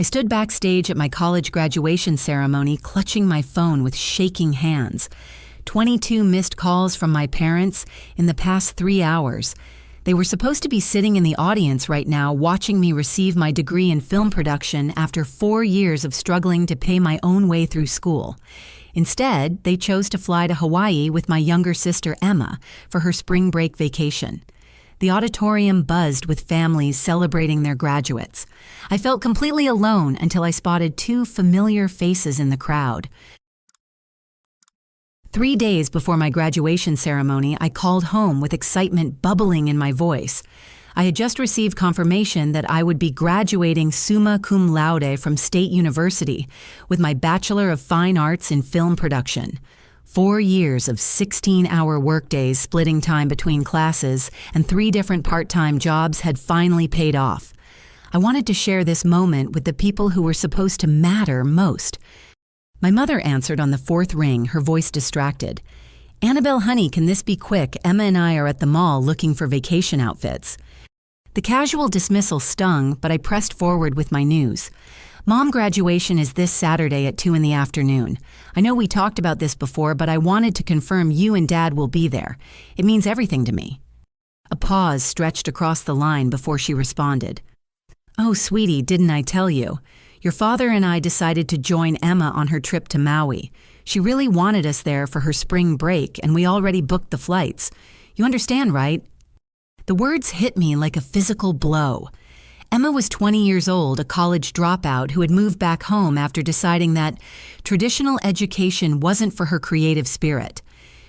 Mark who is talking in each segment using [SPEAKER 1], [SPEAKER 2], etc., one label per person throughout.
[SPEAKER 1] I stood backstage at my college graduation ceremony, clutching my phone with shaking hands. 22 missed calls from my parents in the past 3 hours. They were supposed to be sitting in the audience right now watching me receive my degree in film production after 4 years of struggling to pay my own way through school. Instead, they chose to fly to Hawaii with my younger sister Emma for her spring break vacation. The auditorium buzzed with families celebrating their graduates. I felt completely alone until I spotted 2 familiar faces in the crowd. 3 days before my graduation ceremony, I called home with excitement bubbling in my voice. I had just received confirmation that I would be graduating summa cum laude from State University with my Bachelor of Fine Arts in Film Production. 4 years of 16-hour workdays splitting time between classes and 3 different part-time jobs had finally paid off. I wanted to share this moment with the people who were supposed to matter most. My mother answered on the 4th ring, her voice distracted. "Annabelle, honey, can this be quick? Emma and I are at the mall looking for vacation outfits." The casual dismissal stung, but I pressed forward with my news. "Mom, graduation is this Saturday at 2 in the afternoon. I know we talked about this before, but I wanted to confirm you and Dad will be there. It means everything to me." A pause stretched across the line before she responded. "Oh, sweetie, didn't I tell you? Your father and I decided to join Emma on her trip to Maui. She really wanted us there for her spring break, and we already booked the flights. You understand, right?" The words hit me like a physical blow. Emma was 20 years old, a college dropout who had moved back home after deciding that traditional education wasn't for her creative spirit.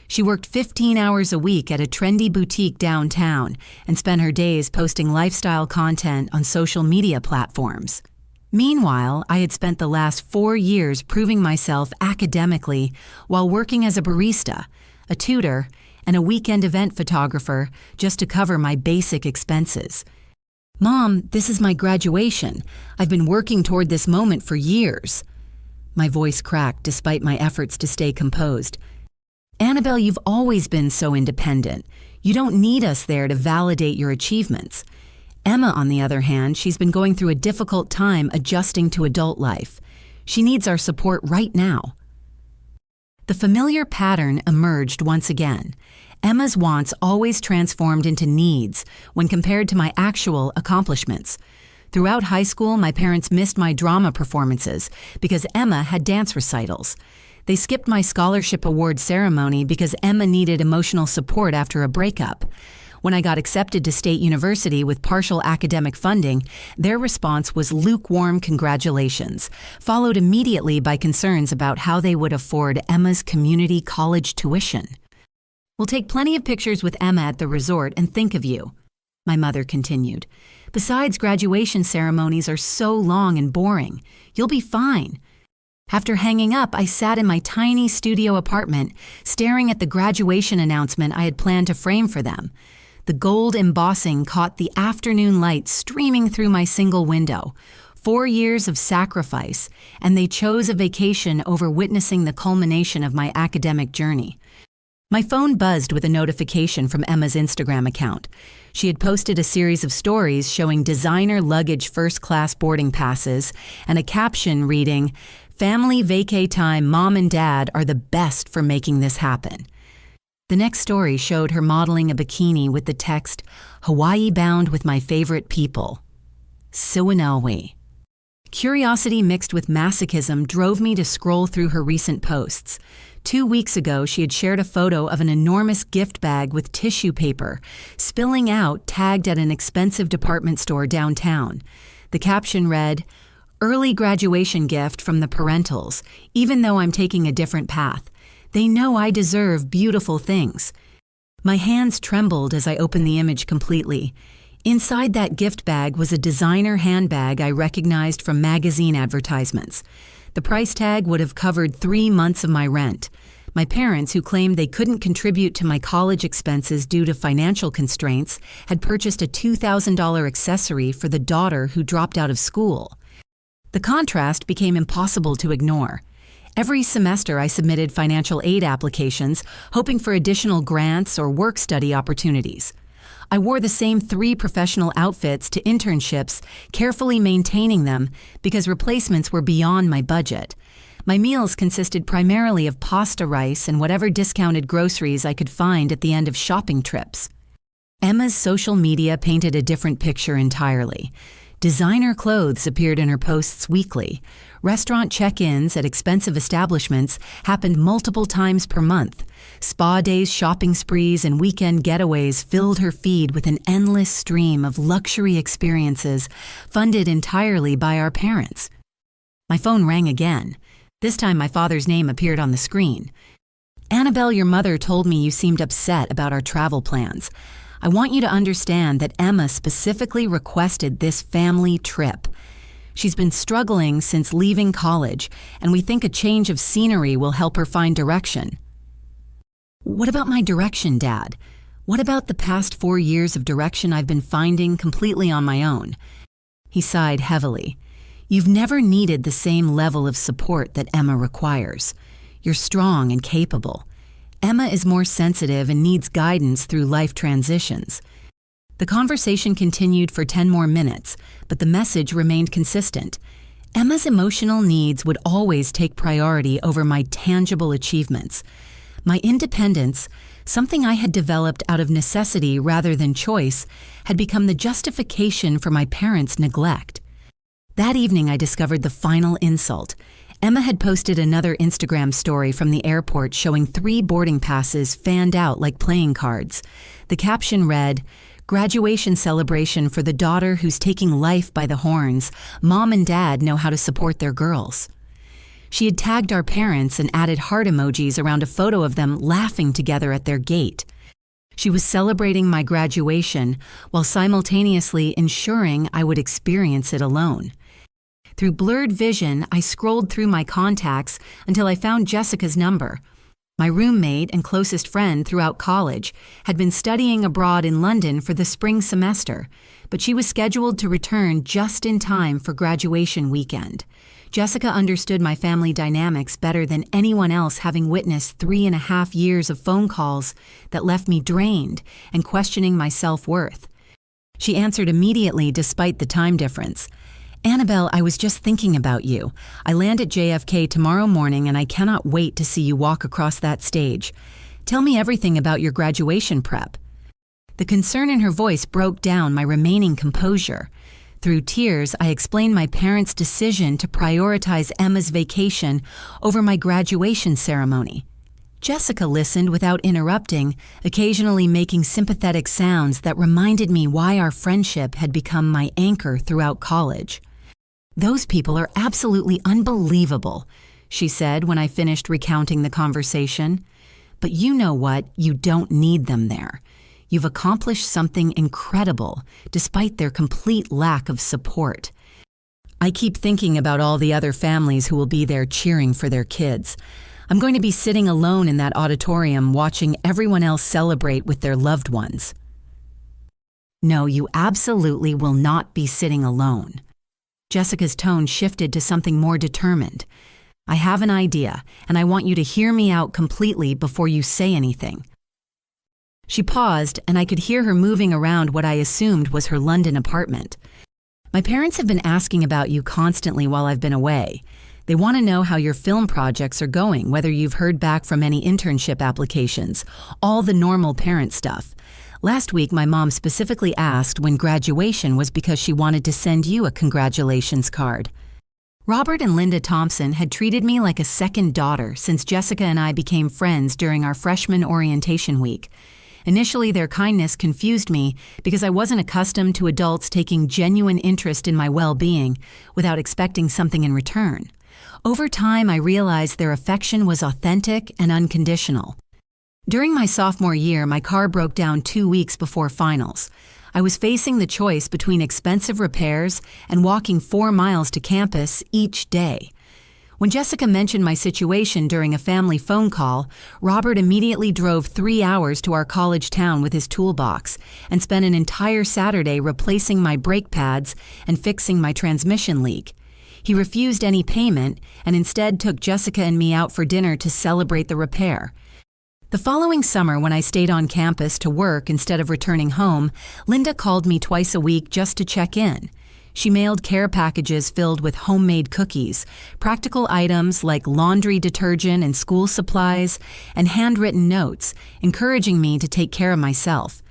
[SPEAKER 1] She worked 15 hours a week at a trendy boutique downtown and spent her days posting lifestyle content on social media platforms. Meanwhile, I had spent the last 4 years proving myself academically while working as a barista, a tutor, and a weekend event photographer just to cover my basic expenses. "Mom, this is my graduation. I've been working toward this moment for years." My voice cracked despite my efforts to stay composed. "Annabelle, you've always been so independent. You don't need us there to validate your achievements. Emma, on the other hand, she's been going through a difficult time adjusting to adult life. She needs our support right now." The familiar pattern emerged once again. Emma's wants always transformed into needs when compared to my actual accomplishments. Throughout high school, my parents missed my drama performances because Emma had dance recitals. They skipped my scholarship award ceremony because Emma needed emotional support after a breakup. When I got accepted to State University with partial academic funding, their response was lukewarm congratulations, followed immediately by concerns about how they would afford Emma's community college tuition. "We'll take plenty of pictures with Emma at the resort and think of you," my mother continued. "Besides, graduation ceremonies are so long and boring. You'll be fine." After hanging up, I sat in my tiny studio apartment, staring at the graduation announcement I had planned to frame for them. The gold embossing caught the afternoon light streaming through my single window. 4 years of sacrifice, and they chose a vacation over witnessing the culmination of my academic journey. My phone buzzed with a notification from Emma's Instagram account. She had posted a series of stories showing designer luggage first-class boarding passes and a caption reading, "Family vacay time, Mom and Dad are the best for making this happen." The next story showed her modeling a bikini with the text, "Hawaii bound with my favorite people. Siwanawi." Curiosity mixed with masochism drove me to scroll through her recent posts. 2 weeks ago, she had shared a photo of an enormous gift bag with tissue paper, spilling out tagged at an expensive department store downtown. The caption read, "Early graduation gift from the parentals, even though I'm taking a different path. They know I deserve beautiful things." My hands trembled as I opened the image completely. Inside that gift bag was a designer handbag I recognized from magazine advertisements. The price tag would have covered 3 months of my rent. My parents, who claimed they couldn't contribute to my college expenses due to financial constraints, had purchased a $2,000 accessory for the daughter who dropped out of school. The contrast became impossible to ignore. Every semester I submitted financial aid applications, hoping for additional grants or work-study opportunities. I wore the same 3 professional outfits to internships, carefully maintaining them because replacements were beyond my budget. My meals consisted primarily of pasta rice and whatever discounted groceries I could find at the end of shopping trips. Emma's social media painted a different picture entirely. Designer clothes appeared in her posts weekly. Restaurant check-ins at expensive establishments happened multiple times per month. Spa days, shopping sprees, and weekend getaways filled her feed with an endless stream of luxury experiences funded entirely by our parents. My phone rang again. This time my father's name appeared on the screen. "Annabelle, your mother told me you seemed upset about our travel plans. I want you to understand that Emma specifically requested this family trip. She's been struggling since leaving college, and we think a change of scenery will help her find direction." "What about my direction, Dad? What about the past 4 years of direction I've been finding completely on my own?" He sighed heavily. "You've never needed the same level of support that Emma requires. You're strong and capable. Emma is more sensitive and needs guidance through life transitions." The conversation continued for 10 more minutes, but the message remained consistent. Emma's emotional needs would always take priority over my tangible achievements. My independence, something I had developed out of necessity rather than choice, had become the justification for my parents' neglect. That evening I discovered the final insult. Emma had posted another Instagram story from the airport showing 3 boarding passes fanned out like playing cards. The caption read, "Graduation celebration for the daughter who's taking life by the horns. Mom and Dad know how to support their girls." She had tagged our parents and added heart emojis around a photo of them laughing together at their gate. She was celebrating my graduation while simultaneously ensuring I would experience it alone. Through blurred vision, I scrolled through my contacts until I found Jessica's number. My roommate and closest friend throughout college had been studying abroad in London for the spring semester, but she was scheduled to return just in time for graduation weekend. Jessica understood my family dynamics better than anyone else, having witnessed 3.5 years of phone calls that left me drained and questioning my self-worth. She answered immediately despite the time difference. "Annabelle, I was just thinking about you. I land at JFK tomorrow morning and I cannot wait to see you walk across that stage. Tell me everything about your graduation prep." The concern in her voice broke down my remaining composure. Through tears, I explained my parents' decision to prioritize Emma's vacation over my graduation ceremony. Jessica listened without interrupting, occasionally making sympathetic sounds that reminded me why our friendship had become my anchor throughout college. "Those people are absolutely unbelievable," she said when I finished recounting the conversation. "But you know what? You don't need them there. You've accomplished something incredible, despite their complete lack of support. I keep thinking about all the other families who will be there cheering for their kids. I'm going to be sitting alone in that auditorium watching everyone else celebrate with their loved ones." "No, you absolutely will not be sitting alone." Jessica's tone shifted to something more determined. "I have an idea, and I want you to hear me out completely before you say anything." She paused, and I could hear her moving around what I assumed was her London apartment. "My parents have been asking about you constantly while I've been away. They want to know how your film projects are going, whether you've heard back from any internship applications, all the normal parent stuff. Last week, my mom specifically asked when graduation was because she wanted to send you a congratulations card." Robert and Linda Thompson had treated me like a second daughter since Jessica and I became friends during our freshman orientation week. Initially, their kindness confused me because I wasn't accustomed to adults taking genuine interest in my well-being without expecting something in return. Over time, I realized their affection was authentic and unconditional. During my sophomore year, my car broke down 2 weeks before finals. I was facing the choice between expensive repairs and walking 4 miles to campus each day. When Jessica mentioned my situation during a family phone call, Robert immediately drove 3 hours to our college town with his toolbox and spent an entire Saturday replacing my brake pads and fixing my transmission leak. He refused any payment and instead took Jessica and me out for dinner to celebrate the repair. The following summer, when I stayed on campus to work instead of returning home, Linda called me twice a week just to check in. She mailed care packages filled with homemade cookies, practical items like laundry detergent and school supplies, and handwritten notes, encouraging me to take care of myself.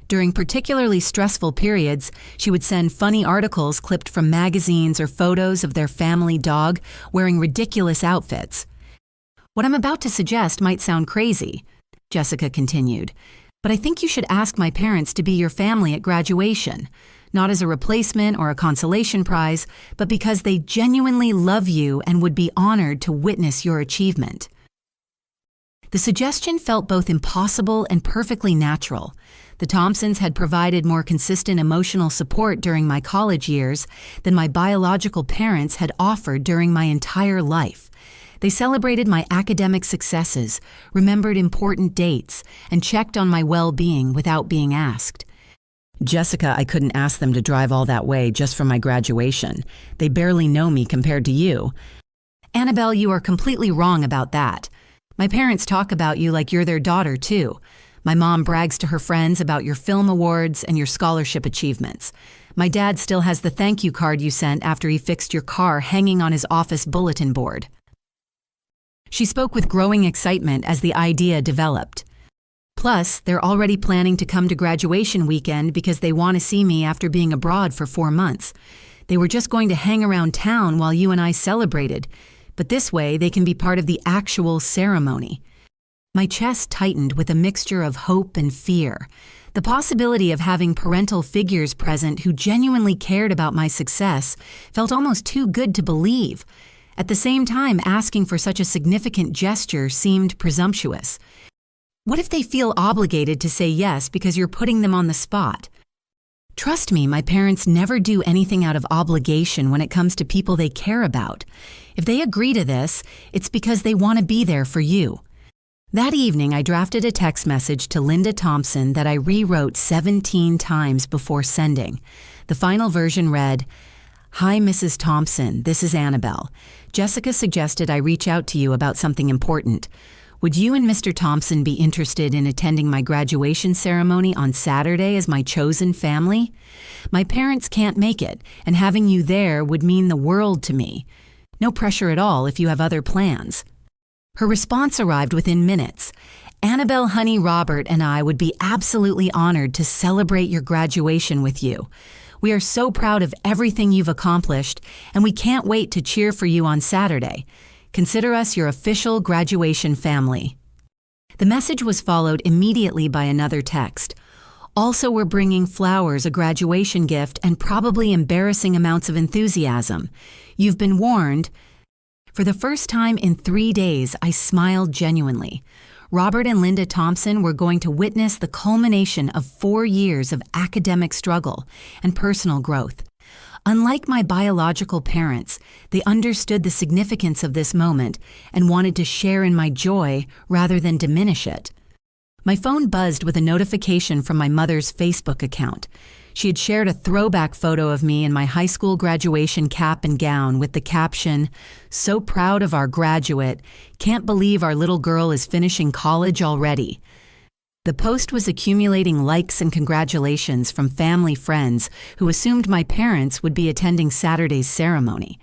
[SPEAKER 1] During particularly stressful periods, she would send funny articles clipped from magazines or photos of their family dog wearing ridiculous outfits. "What I'm about to suggest might sound crazy," Jessica continued, "but I think you should ask my parents to be your family at graduation, not as a replacement or a consolation prize, but because they genuinely love you and would be honored to witness your achievement." The suggestion felt both impossible and perfectly natural. The Thompsons had provided more consistent emotional support during my college years than my biological parents had offered during my entire life. They celebrated my academic successes, remembered important dates, and checked on my well-being without being asked. "Jessica, I couldn't ask them to drive all that way just for my graduation. They barely know me compared to you." "Annabelle, you are completely wrong about that. My parents talk about you like you're their daughter, too. My mom brags to her friends about your film awards and your scholarship achievements. My dad still has the thank you card you sent after he fixed your car hanging on his office bulletin board." She spoke with growing excitement as the idea developed. "Plus, they're already planning to come to graduation weekend because they want to see me after being abroad for 4 months. They were just going to hang around town while you and I celebrated, but this way they can be part of the actual ceremony." My chest tightened with a mixture of hope and fear. The possibility of having parental figures present who genuinely cared about my success felt almost too good to believe. At the same time, asking for such a significant gesture seemed presumptuous. What if they feel obligated to say yes because you're putting them on the spot? Trust me, my parents never do anything out of obligation when it comes to people they care about. If they agree to this, it's because they want to be there for you. That evening, I drafted a text message to Linda Thompson that I rewrote 17 times before sending. The final version read, "Hi, Mrs. Thompson, this is Annabelle. Jessica suggested I reach out to you about something important. Would you and Mr. Thompson be interested in attending my graduation ceremony on Saturday as my chosen family? My parents can't make it, and having you there would mean the world to me. No pressure at all if you have other plans." Her response arrived within minutes. "Annabelle, honey, Robert and I would be absolutely honored to celebrate your graduation with you. We are so proud of everything you've accomplished, and we can't wait to cheer for you on Saturday. Consider us your official graduation family." The message was followed immediately by another text. "Also, we're bringing flowers, a graduation gift, and probably embarrassing amounts of enthusiasm. You've been warned." For the first time in 3 days, I smiled genuinely. Robert and Linda Thompson were going to witness the culmination of 4 years of academic struggle and personal growth. Unlike my biological parents, they understood the significance of this moment and wanted to share in my joy rather than diminish it. My phone buzzed with a notification from my mother's Facebook account. She had shared a throwback photo of me in my high school graduation cap and gown with the caption, "So proud of our graduate. Can't believe our little girl is finishing college already." The post was accumulating likes and congratulations from family friends who assumed my parents would be attending Saturday's ceremony.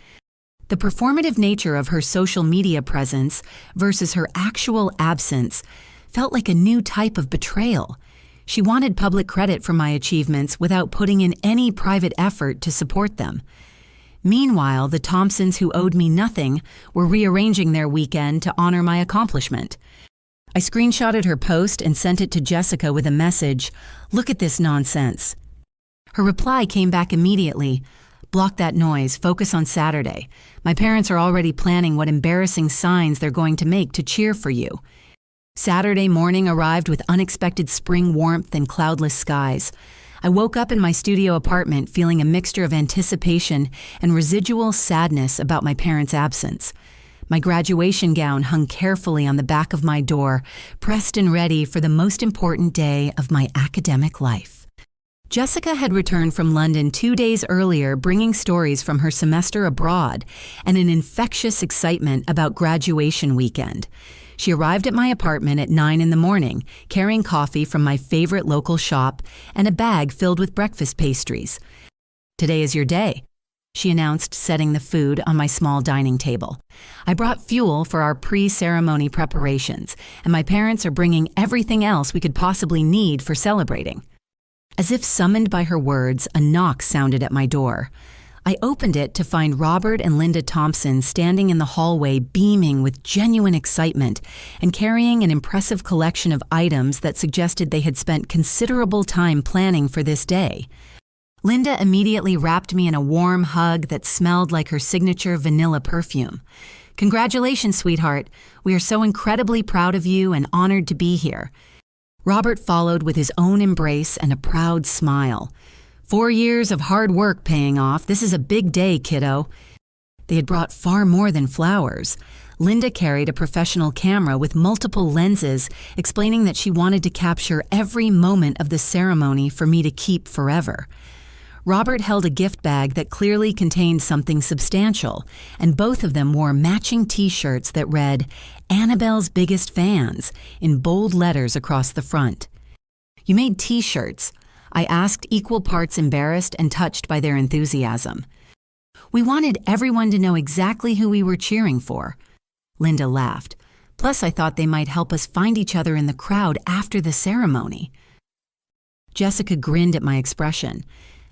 [SPEAKER 1] The performative nature of her social media presence versus her actual absence felt like a new type of betrayal. She wanted public credit for my achievements without putting in any private effort to support them. Meanwhile, the Thompsons, who owed me nothing, were rearranging their weekend to honor my accomplishment. I screenshotted her post and sent it to Jessica with a message, "Look at this nonsense." Her reply came back immediately, "Block that noise, focus on Saturday. My parents are already planning what embarrassing signs they're going to make to cheer for you." Saturday morning arrived with unexpected spring warmth and cloudless skies. I woke up in my studio apartment feeling a mixture of anticipation and residual sadness about my parents' absence. My graduation gown hung carefully on the back of my door, pressed and ready for the most important day of my academic life. Jessica had returned from London 2 days earlier, bringing stories from her semester abroad and an infectious excitement about graduation weekend. She arrived at my apartment at 9 in the morning, carrying coffee from my favorite local shop and a bag filled with breakfast pastries. "Today is your day," she announced, setting the food on my small dining table. "I brought fuel for our pre-ceremony preparations, and my parents are bringing everything else we could possibly need for celebrating." As if summoned by her words, a knock sounded at my door. I opened it to find Robert and Linda Thompson standing in the hallway, beaming with genuine excitement and carrying an impressive collection of items that suggested they had spent considerable time planning for this day. Linda immediately wrapped me in a warm hug that smelled like her signature vanilla perfume. "Congratulations, sweetheart. We are so incredibly proud of you and honored to be here." Robert followed with his own embrace and a proud smile. "4 years of hard work paying off. This is a big day, kiddo." They had brought far more than flowers. Linda carried a professional camera with multiple lenses, explaining that she wanted to capture every moment of the ceremony for me to keep forever. Robert held a gift bag that clearly contained something substantial, and both of them wore matching t-shirts that read, "Annabelle's biggest fans," in bold letters across the front. "You made t-shirts?" I asked, equal parts embarrassed and touched by their enthusiasm. "We wanted everyone to know exactly who we were cheering for." Linda laughed. "Plus, I thought they might help us find each other in the crowd after the ceremony." Jessica grinned at my expression.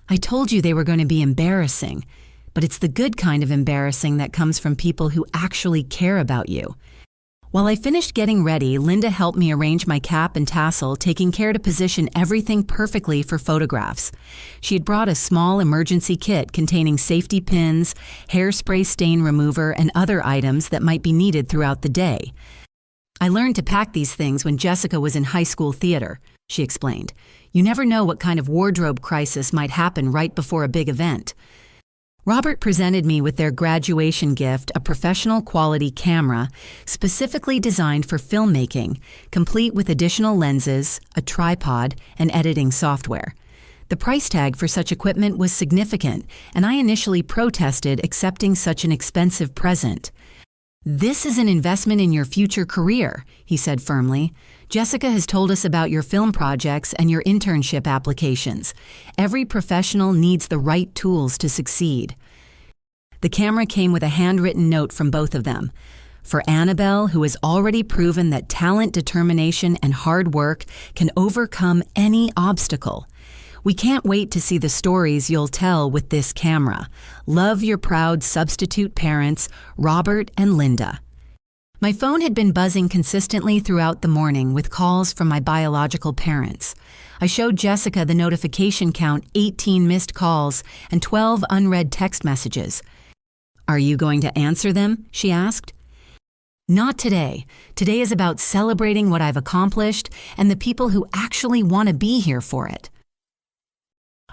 [SPEAKER 1] "I told you they were going to be embarrassing, but it's the good kind of embarrassing that comes from people who actually care about you." While I finished getting ready, Linda helped me arrange my cap and tassel, taking care to position everything perfectly for photographs. She had brought a small emergency kit containing safety pins, hairspray stain remover, and other items that might be needed throughout the day. "I learned to pack these things when Jessica was in high school theater," she explained. "You never know what kind of wardrobe crisis might happen right before a big event." Robert presented me with their graduation gift, a professional quality camera specifically designed for filmmaking, complete with additional lenses, a tripod, and editing software. The price tag for such equipment was significant, and I initially protested accepting such an expensive present. "This is an investment in your future career," he said firmly. "Jessica has told us about your film projects and your internship applications. Every professional needs the right tools to succeed." The camera came with a handwritten note from both of them. "For Annabelle, who has already proven that talent, determination, and hard work can overcome any obstacle. We can't wait to see the stories you'll tell with this camera. Love, your proud substitute parents, Robert and Linda." My phone had been buzzing consistently throughout the morning with calls from my biological parents. I showed Jessica the notification count: 18 missed calls and 12 unread text messages. "Are you going to answer them?" she asked. "Not today. Today is about celebrating what I've accomplished and the people who actually want to be here for it."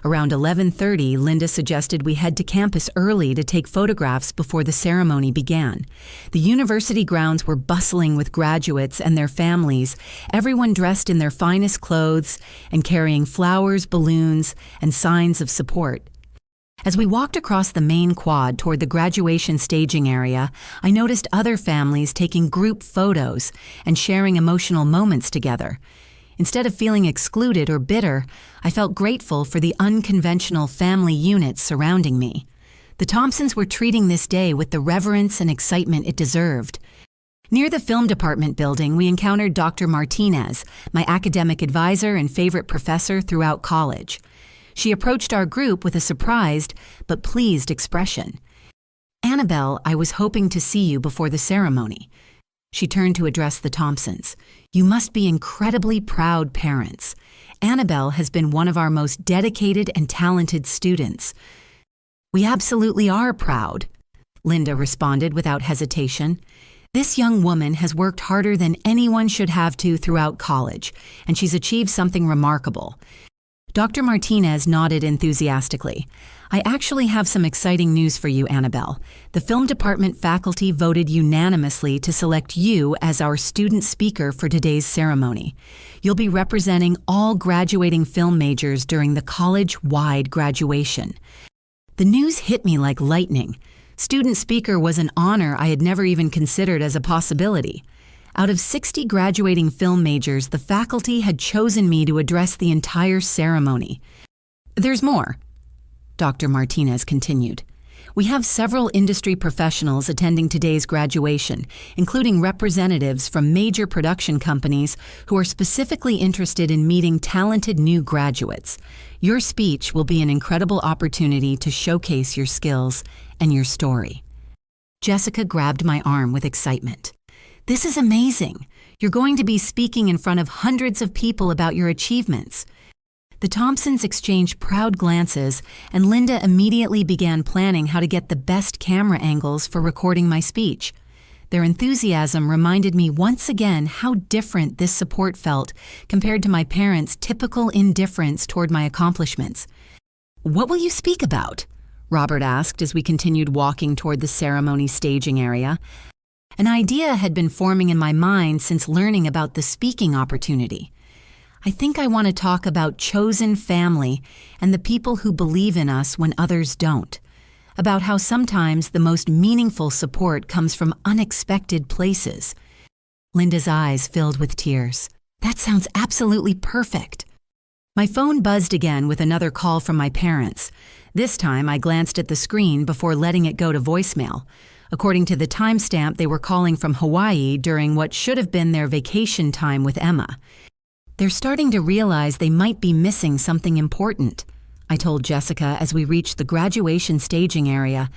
[SPEAKER 1] Around 11:30, Linda suggested we head to campus early to take photographs before the ceremony began. The university grounds were bustling with graduates and their families, everyone dressed in their finest clothes and carrying flowers, balloons, and signs of support. As we walked across the main quad toward the graduation staging area, I noticed other families taking group photos and sharing emotional moments together. Instead of feeling excluded or bitter, I felt grateful for the unconventional family units surrounding me. The Thompsons were treating this day with the reverence and excitement it deserved. Near the film department building, we encountered Dr. Martinez, my academic advisor and favorite professor throughout college. She approached our group with a surprised but pleased expression. "Annabelle, I was hoping to see you before the ceremony." She turned to address the Thompsons. "You must be incredibly proud parents. Annabelle has been one of our most dedicated and talented students." "We absolutely are proud," Linda responded without hesitation. "This young woman has worked harder than anyone should have to throughout college, and she's achieved something remarkable." Dr. Martinez nodded enthusiastically. "I actually have some exciting news for you, Annabelle. The film department faculty voted unanimously to select you as our student speaker for today's ceremony. You'll be representing all graduating film majors during the college-wide graduation." The news hit me like lightning. Student speaker was an honor I had never even considered as a possibility. Out of 60 graduating film majors, the faculty had chosen me to address the entire ceremony. There's more, Dr. Martinez continued. We have several industry professionals attending today's graduation, including representatives from major production companies who are specifically interested in meeting talented new graduates. Your speech will be an incredible opportunity to showcase your skills and your story. Jessica grabbed my arm with excitement. This is amazing. You're going to be speaking in front of hundreds of people about your achievements. The Thompsons exchanged proud glances, and Linda immediately began planning how to get the best camera angles for recording my speech. Their enthusiasm reminded me once again how different this support felt compared to my parents' typical indifference toward my accomplishments. "What will you speak about?" Robert asked as we continued walking toward the ceremony staging area. An idea had been forming in my mind since learning about the speaking opportunity. I think I want to talk about chosen family and the people who believe in us when others don't. About how sometimes the most meaningful support comes from unexpected places. Linda's eyes filled with tears. That sounds absolutely perfect. My phone buzzed again with another call from my parents. This time I glanced at the screen before letting it go to voicemail. According to the timestamp, they were calling from Hawaii during what should have been their vacation time with Emma. They're starting to realize they might be missing something important, I told Jessica as we reached the graduation staging area.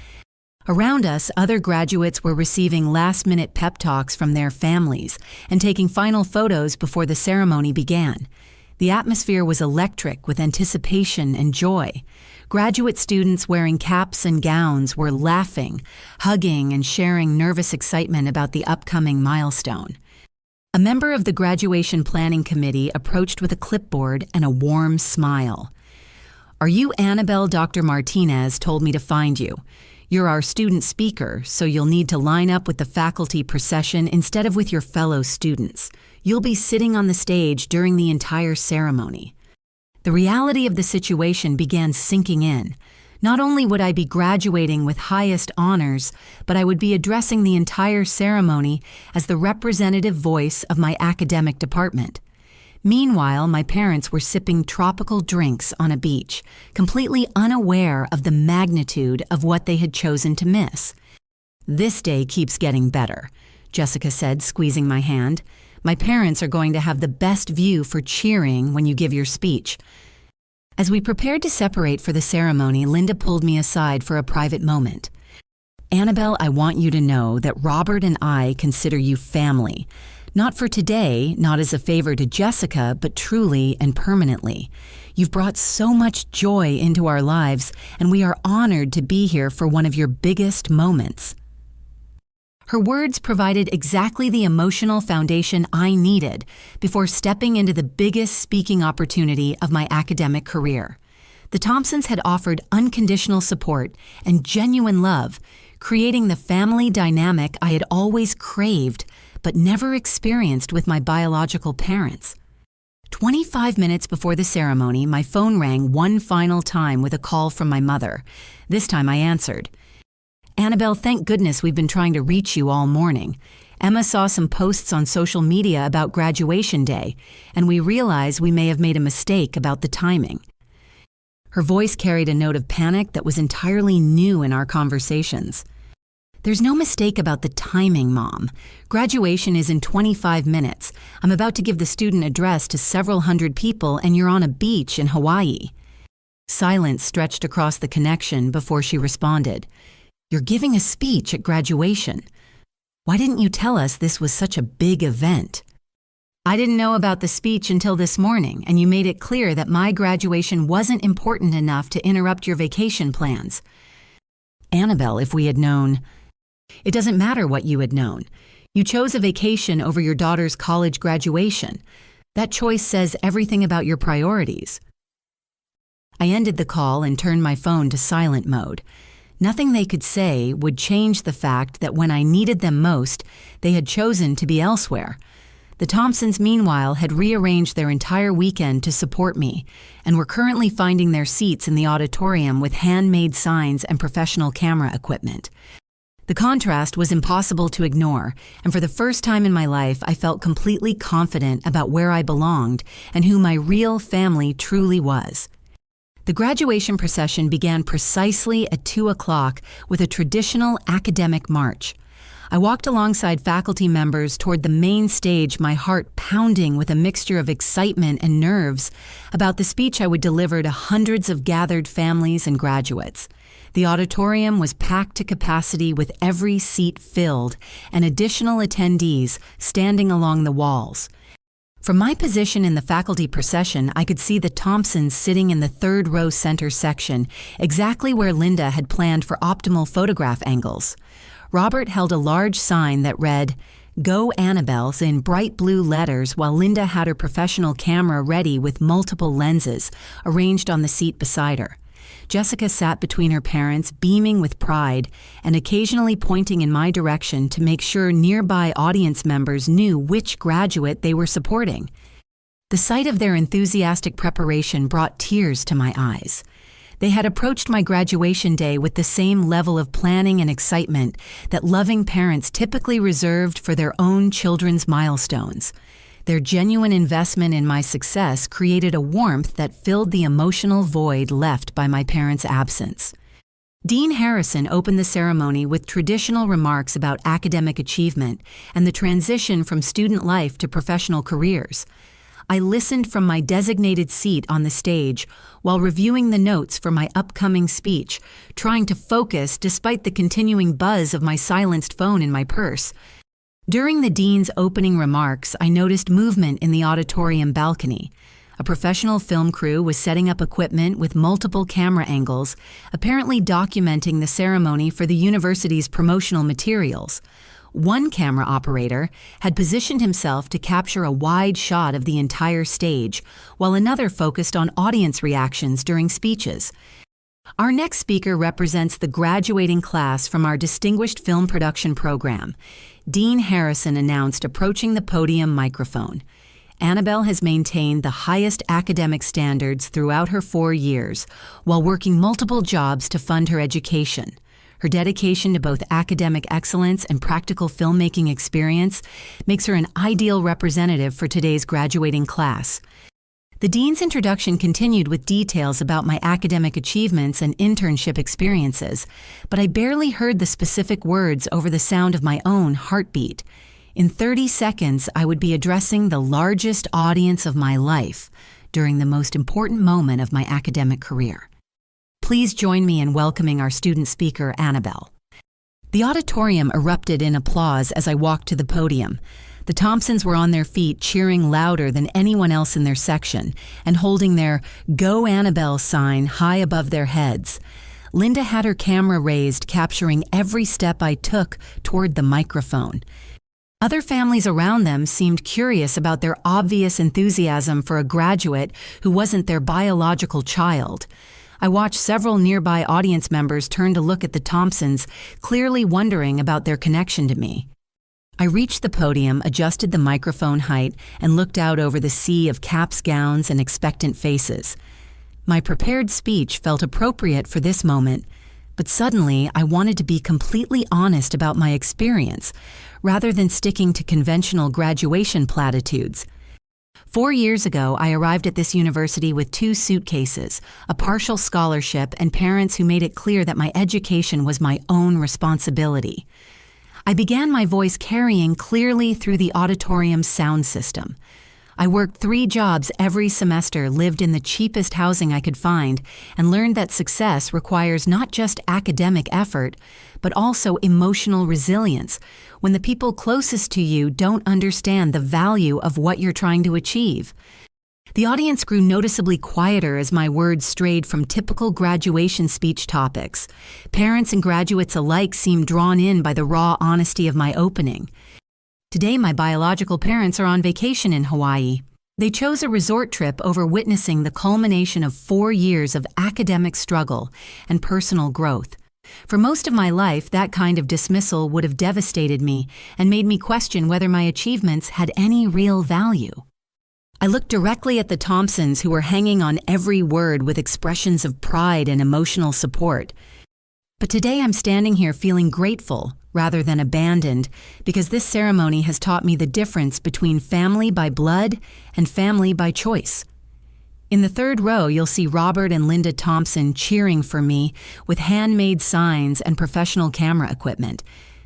[SPEAKER 1] Around us, other graduates were receiving last-minute pep talks from their families and taking final photos before the ceremony began. The atmosphere was electric with anticipation and joy. Graduate students wearing caps and gowns were laughing, hugging, and sharing nervous excitement about the upcoming milestone. A member of the graduation planning committee approached with a clipboard and a warm smile. "Are you Annabelle Dr. Martinez told me to find you? You're our student speaker, so you'll need to line up with the faculty procession instead of with your fellow students. You'll be sitting on the stage during the entire ceremony." The reality of the situation began sinking in. Not only would I be graduating with highest honors, but I would be addressing the entire ceremony as the representative voice of my academic department. Meanwhile, my parents were sipping tropical drinks on a beach, completely unaware of the magnitude of what they had chosen to miss. "This day keeps getting better," Jessica said, squeezing my hand. "My parents are going to have the best view for cheering when you give your speech." As we prepared to separate for the ceremony, Linda pulled me aside for a private moment. "Annabelle, I want you to know that Robert and I consider you family. Not for today, not as a favor to Jessica, but truly and permanently. You've brought so much joy into our lives, and we are honored to be here for one of your biggest moments." Her words provided exactly the emotional foundation I needed before stepping into the biggest speaking opportunity of my academic career. The Thompsons had offered unconditional support and genuine love, creating the family dynamic I had always craved but never experienced with my biological parents. 25 minutes before the ceremony, my phone rang one final time with a call from my mother. This time I answered. "Annabelle, thank goodness we've been trying to reach you all morning. Emma saw some posts on social media about graduation day, and we realized we may have made a mistake about the timing." Her voice carried a note of panic that was entirely new in our conversations. "There's no mistake about the timing, Mom. Graduation is in 25 minutes. I'm about to give the student address to several hundred people, and you're on a beach in Hawaii." Silence stretched across the connection before she responded. "You're giving a speech at graduation. Why didn't you tell us this was such a big event?" "I didn't know about the speech until this morning, and you made it clear that my graduation wasn't important enough to interrupt your vacation plans." "Annabelle, if we had known..." "It doesn't matter what you had known. You chose a vacation over your daughter's college graduation. That choice says everything about your priorities." I ended the call and turned my phone to silent mode. Nothing they could say would change the fact that when I needed them most, they had chosen to be elsewhere. The Thompsons, meanwhile, had rearranged their entire weekend to support me and were currently finding their seats in the auditorium with handmade signs and professional camera equipment. The contrast was impossible to ignore, and for the first time in my life, I felt completely confident about where I belonged and who my real family truly was. The graduation procession began precisely at 2 o'clock with a traditional academic march. I walked alongside faculty members toward the main stage, my heart pounding with a mixture of excitement and nerves about the speech I would deliver to hundreds of gathered families and graduates. The auditorium was packed to capacity with every seat filled and additional attendees standing along the walls. From my position in the faculty procession, I could see the Thompsons sitting in the third row center section, exactly where Linda had planned for optimal photograph angles. Robert held a large sign that read, "Go Annabelles," in bright blue letters, while Linda had her professional camera ready with multiple lenses arranged on the seat beside her. Jessica sat between her parents, beaming with pride and occasionally pointing in my direction to make sure nearby audience members knew which graduate they were supporting. The sight of their enthusiastic preparation brought tears to my eyes. They had approached my graduation day with the same level of planning and excitement that loving parents typically reserved for their own children's milestones. Their genuine investment in my success created a warmth that filled the emotional void left by my parents' absence. Dean Harrison opened the ceremony with traditional remarks about academic achievement and the transition from student life to professional careers. I listened from my designated seat on the stage while reviewing the notes for my upcoming speech, trying to focus despite the continuing buzz of my silenced phone in my purse. During the dean's opening remarks, I noticed movement in the auditorium balcony. A professional film crew was setting up equipment with multiple camera angles, apparently documenting the ceremony for the university's promotional materials. One camera operator had positioned himself to capture a wide shot of the entire stage, while another focused on audience reactions during speeches. Our next speaker represents the graduating class from our distinguished film production program. Dean Harrison announced, approaching the podium microphone. Annabelle has maintained the highest academic standards throughout her 4 years, while working multiple jobs to fund her education. Her dedication to both academic excellence and practical filmmaking experience makes her an ideal representative for today's graduating class. The dean's introduction continued with details about my academic achievements and internship experiences, but I barely heard the specific words over the sound of my own heartbeat. In 30 seconds, I would be addressing the largest audience of my life during the most important moment of my academic career. Please join me in welcoming our student speaker, Annabelle. The auditorium erupted in applause as I walked to the podium. The Thompsons were on their feet, cheering louder than anyone else in their section and holding their "Go Annabelle" sign high above their heads. Linda had her camera raised, capturing every step I took toward the microphone. Other families around them seemed curious about their obvious enthusiasm for a graduate who wasn't their biological child. I watched several nearby audience members turn to look at the Thompsons, clearly wondering about their connection to me. I reached the podium, adjusted the microphone height, and looked out over the sea of caps, gowns, and expectant faces. My prepared speech felt appropriate for this moment, but suddenly I wanted to be completely honest about my experience, rather than sticking to conventional graduation platitudes. 4 years ago, I arrived at this university with 2 suitcases, a partial scholarship, and parents who made it clear that my education was my own responsibility. I began my voice carrying clearly through the auditorium's sound system. I worked 3 jobs every semester, lived in the cheapest housing I could find, and learned that success requires not just academic effort, but also emotional resilience when the people closest to you don't understand the value of what you're trying to achieve. The audience grew noticeably quieter as my words strayed from typical graduation speech topics. Parents and graduates alike seemed drawn in by the raw honesty of my opening. Today, my biological parents are on vacation in Hawaii. They chose a resort trip over witnessing the culmination of 4 years of academic struggle and personal growth. For most of my life, that kind of dismissal would have devastated me and made me question whether my achievements had any real value. I looked directly at the Thompsons, who were hanging on every word with expressions of pride and emotional support. But today I'm standing here feeling grateful rather than abandoned because this ceremony has taught me the difference between family by blood and family by choice. In the third row, you'll see Robert and Linda Thompson cheering for me with handmade signs and professional camera equipment.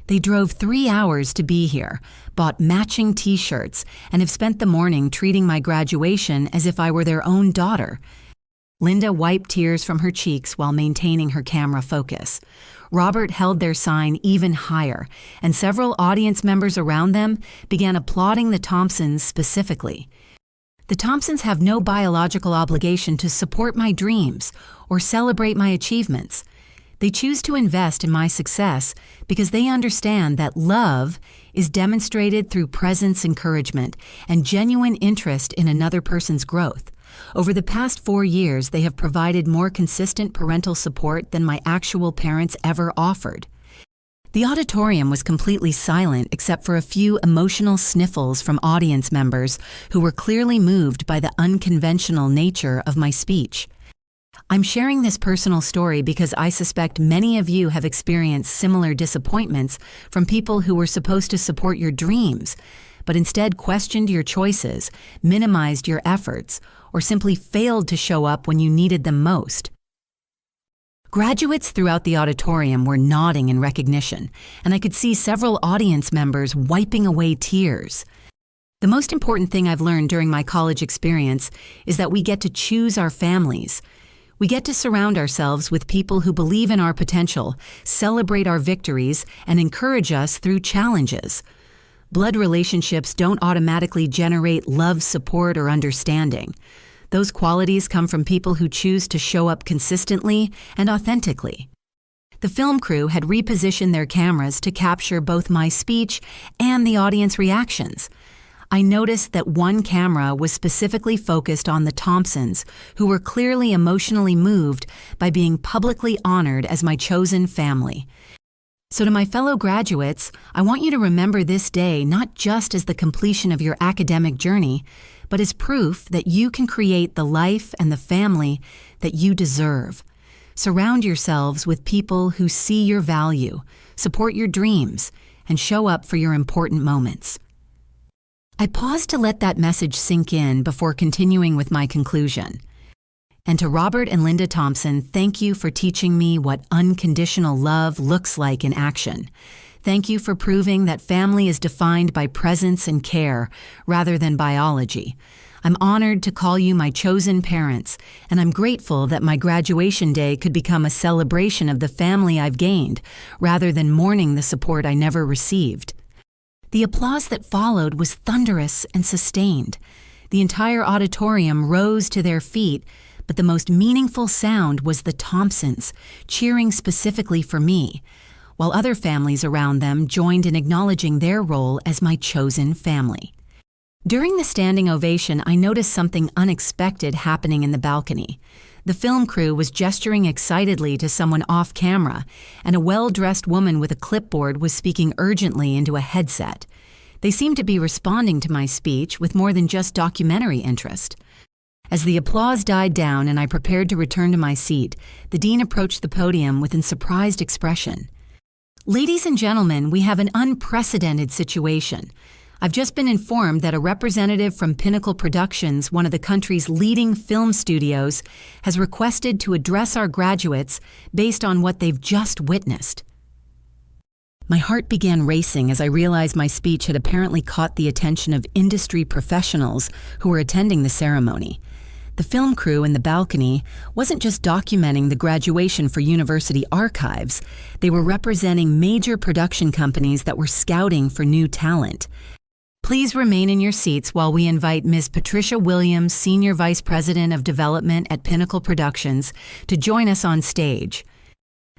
[SPEAKER 1] They drove 3 hours to be here, bought matching t-shirts, and have spent the morning treating my graduation as if I were their own daughter. Linda wiped tears from her cheeks while maintaining her camera focus. Robert held their sign even higher, and several audience members around them began applauding the Thompsons specifically. The Thompsons have no biological obligation to support my dreams or celebrate my achievements. They choose to invest in my success because they understand that love is demonstrated through presence, encouragement, and genuine interest in another person's growth. Over the past 4 years, they have provided more consistent parental support than my actual parents ever offered. The auditorium was completely silent except for a few emotional sniffles from audience members who were clearly moved by the unconventional nature of my speech. I'm sharing this personal story because I suspect many of you have experienced similar disappointments from people who were supposed to support your dreams, but instead questioned your choices, minimized your efforts, or simply failed to show up when you needed them most. Graduates throughout the auditorium were nodding in recognition, and I could see several audience members wiping away tears. The most important thing I've learned during my college experience is that we get to choose our families. We get to surround ourselves with people who believe in our potential, celebrate our victories, and encourage us through challenges. Blood relationships don't automatically generate love, support, or understanding. Those qualities come from people who choose to show up consistently and authentically. The film crew had repositioned their cameras to capture both my speech and the audience reactions. I noticed that one camera was specifically focused on the Thompsons, who were clearly emotionally moved by being publicly honored as my chosen family. So to my fellow graduates, I want you to remember this day not just as the completion of your academic journey, but as proof that you can create the life and the family that you deserve. Surround yourselves with people who see your value, support your dreams, and show up for your important moments. I paused to let that message sink in before continuing with my conclusion. And to Robert and Linda Thompson, thank you for teaching me what unconditional love looks like in action. Thank you for proving that family is defined by presence and care rather than biology. I'm honored to call you my chosen parents, and I'm grateful that my graduation day could become a celebration of the family I've gained, rather than mourning the support I never received. The applause that followed was thunderous and sustained. The entire auditorium rose to their feet, but the most meaningful sound was the Thompsons, cheering specifically for me, while other families around them joined in acknowledging their role as my chosen family. During the standing ovation, I noticed something unexpected happening in the balcony. The film crew was gesturing excitedly to someone off camera, and a well-dressed woman with a clipboard was speaking urgently into a headset. They seemed to be responding to my speech with more than just documentary interest. As the applause died down and I prepared to return to my seat, the dean approached the podium with a surprised expression. Ladies and gentlemen, we have an unprecedented situation. I've just been informed that a representative from Pinnacle Productions, one of the country's leading film studios, has requested to address our graduates based on what they've just witnessed. My heart began racing as I realized my speech had apparently caught the attention of industry professionals who were attending the ceremony. The film crew in the balcony wasn't just documenting the graduation for university archives, they were representing major production companies that were scouting for new talent. Please remain in your seats while we invite Ms. Patricia Williams, Senior Vice President of Development at Pinnacle Productions, to join us on stage.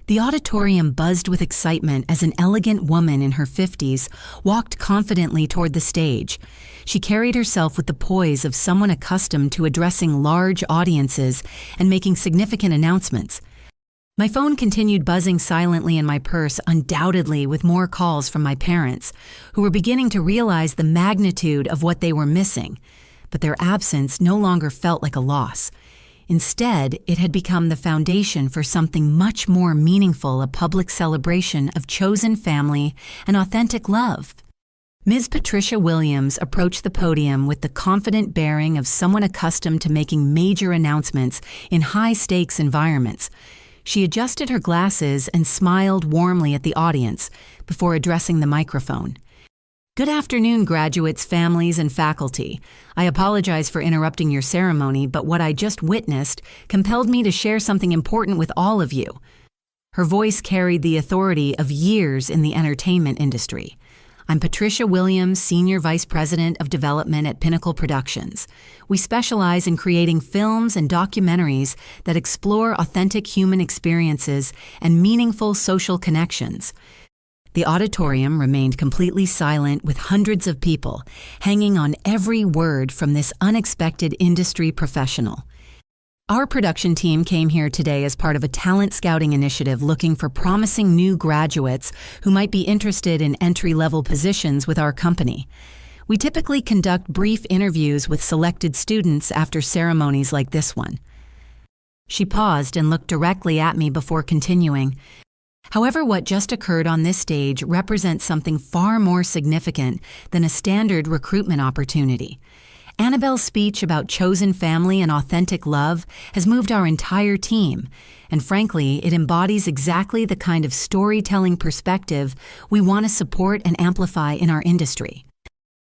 [SPEAKER 1] The auditorium buzzed with excitement as an elegant woman in her 50s walked confidently toward the stage. She carried herself with the poise of someone accustomed to addressing large audiences and making significant announcements. My phone continued buzzing silently in my purse, undoubtedly with more calls from my parents, who were beginning to realize the magnitude of what they were missing. But their absence no longer felt like a loss. Instead, it had become the foundation for something much more meaningful, a public celebration of chosen family and authentic love. Ms. Patricia Williams approached the podium with the confident bearing of someone accustomed to making major announcements in high-stakes environments. She adjusted her glasses and smiled warmly at the audience before addressing the microphone. Good afternoon, graduates, families, and faculty. I apologize for interrupting your ceremony, but what I just witnessed compelled me to share something important with all of you. Her voice carried the authority of years in the entertainment industry. I'm Patricia Williams, Senior Vice President of Development at Pinnacle Productions. We specialize in creating films and documentaries that explore authentic human experiences and meaningful social connections. The auditorium remained completely silent, with hundreds of people hanging on every word from this unexpected industry professional. Our production team came here today as part of a talent scouting initiative looking for promising new graduates who might be interested in entry-level positions with our company. We typically conduct brief interviews with selected students after ceremonies like this one. She paused and looked directly at me before continuing. However, what just occurred on this stage represents something far more significant than a standard recruitment opportunity. Annabelle's speech about chosen family and authentic love has moved our entire team, and frankly, it embodies exactly the kind of storytelling perspective we want to support and amplify in our industry.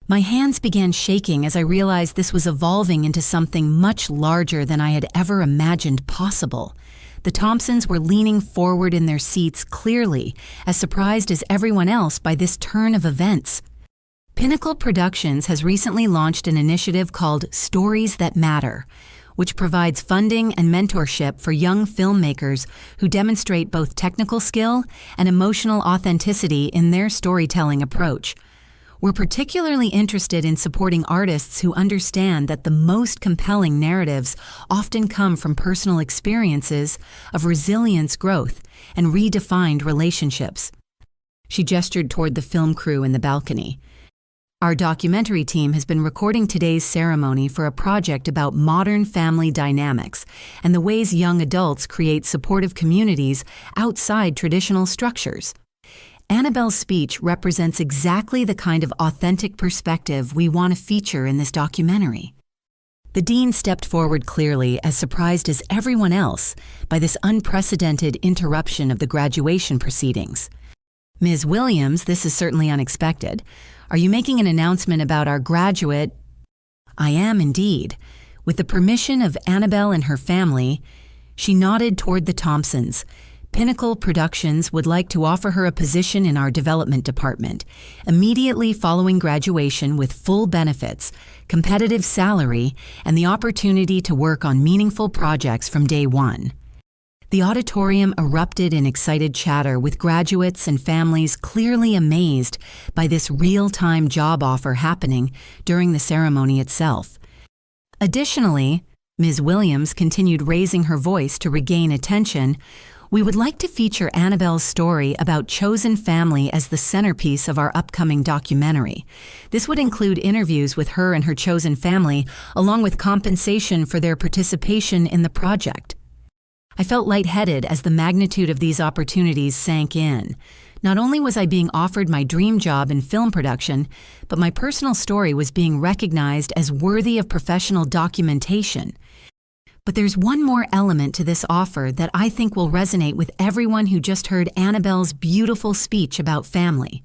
[SPEAKER 1] My hands began shaking as I realized this was evolving into something much larger than I had ever imagined possible. The Thompsons were leaning forward in their seats, clearly as surprised as everyone else by this turn of events. Pinnacle Productions has recently launched an initiative called Stories That Matter, which provides funding and mentorship for young filmmakers who demonstrate both technical skill and emotional authenticity in their storytelling approach. We're particularly interested in supporting artists who understand that the most compelling narratives often come from personal experiences of resilience, growth, and redefined relationships. She gestured toward the film crew in the balcony. Our documentary team has been recording today's ceremony for a project about modern family dynamics and the ways young adults create supportive communities outside traditional structures. Annabelle's speech represents exactly the kind of authentic perspective we want to feature in this documentary. The dean stepped forward clearly, as surprised as everyone else by this unprecedented interruption of the graduation proceedings. Ms. Williams, this is certainly unexpected. Are you making an announcement about our graduate? I am indeed. With the permission of Annabelle and her family, she nodded toward the Thompsons. Pinnacle Productions would like to offer her a position in our development department, immediately following graduation, with full benefits, competitive salary, and the opportunity to work on meaningful projects from day one. The auditorium erupted in excited chatter, with graduates and families clearly amazed by this real-time job offer happening during the ceremony itself. Additionally, Ms. Williams continued, raising her voice to regain attention. We would like to feature Annabelle's story about chosen family as the centerpiece of our upcoming documentary. This would include interviews with her and her chosen family, along with compensation for their participation in the project. I felt lightheaded as the magnitude of these opportunities sank in. Not only was I being offered my dream job in film production, but my personal story was being recognized as worthy of professional documentation. But there's one more element to this offer that I think will resonate with everyone who just heard Annabelle's beautiful speech about family.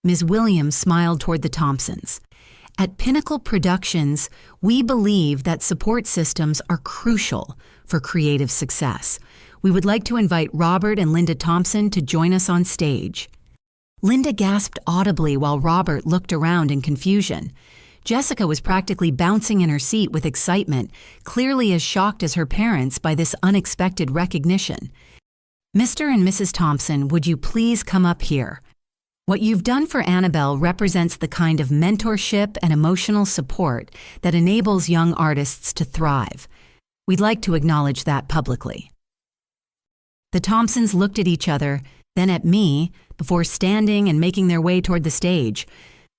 [SPEAKER 1] Ms. Williams smiled toward the Thompsons. At Pinnacle Productions, we believe that support systems are crucial for creative success. We would like to invite Robert and Linda Thompson to join us on stage. Linda gasped audibly while Robert looked around in confusion. Jessica was practically bouncing in her seat with excitement, clearly as shocked as her parents by this unexpected recognition. Mr. and Mrs. Thompson, would you please come up here? What you've done for Annabelle represents the kind of mentorship and emotional support that enables young artists to thrive. We'd like to acknowledge that publicly. The Thompsons looked at each other, then at me, before standing and making their way toward the stage.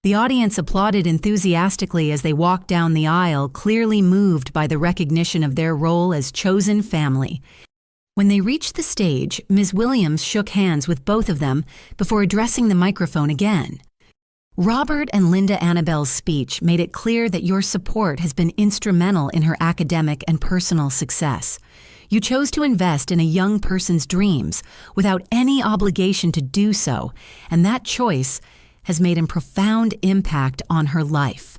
[SPEAKER 1] The audience applauded enthusiastically as they walked down the aisle, clearly moved by the recognition of their role as chosen family. When they reached the stage, Ms. Williams shook hands with both of them before addressing the microphone again. Robert and Linda Annabelle's speech made it clear that your support has been instrumental in her academic and personal success. You chose to invest in a young person's dreams without any obligation to do so, and that choice has made a profound impact on her life.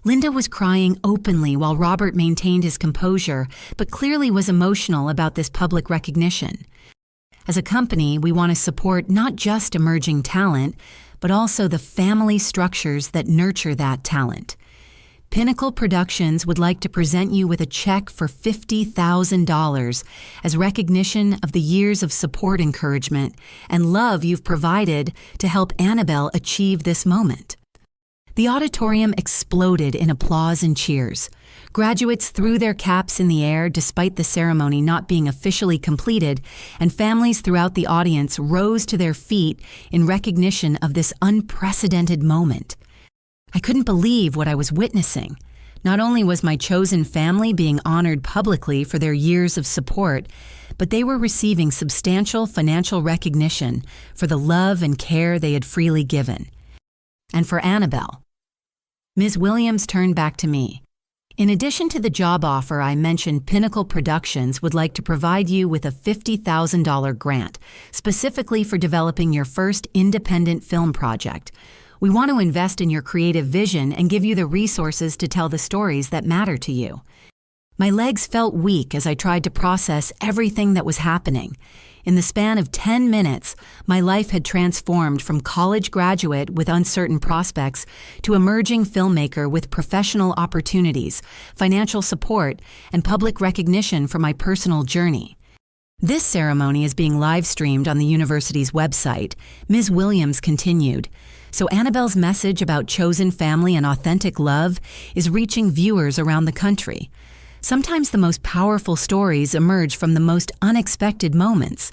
[SPEAKER 1] Linda was crying openly while Robert maintained his composure, but clearly was emotional about this public recognition. As a company, we want to support not just emerging talent, but also the family structures that nurture that talent. Pinnacle Productions would like to present you with a check for $50,000 as recognition of the years of support, encouragement, and love you've provided to help Annabelle achieve this moment. The auditorium exploded in applause and cheers. Graduates threw their caps in the air despite the ceremony not being officially completed, and families throughout the audience rose to their feet in recognition of this unprecedented moment. I couldn't believe what I was witnessing. Not only was my chosen family being honored publicly for their years of support, but they were receiving substantial financial recognition for the love and care they had freely given. And for Annabelle, Ms. Williams turned back to me. In addition to the job offer I mentioned, Pinnacle Productions would like to provide you with a $50,000 grant, specifically for developing your first independent film project. We want to invest in your creative vision and give you the resources to tell the stories that matter to you. My legs felt weak as I tried to process everything that was happening. In the span of 10 minutes, my life had transformed from college graduate with uncertain prospects to emerging filmmaker with professional opportunities, financial support, and public recognition for my personal journey. This ceremony is being live-streamed on the university's website. Ms. Williams continued. So Annabelle's message about chosen family and authentic love is reaching viewers around the country. Sometimes the most powerful stories emerge from the most unexpected moments.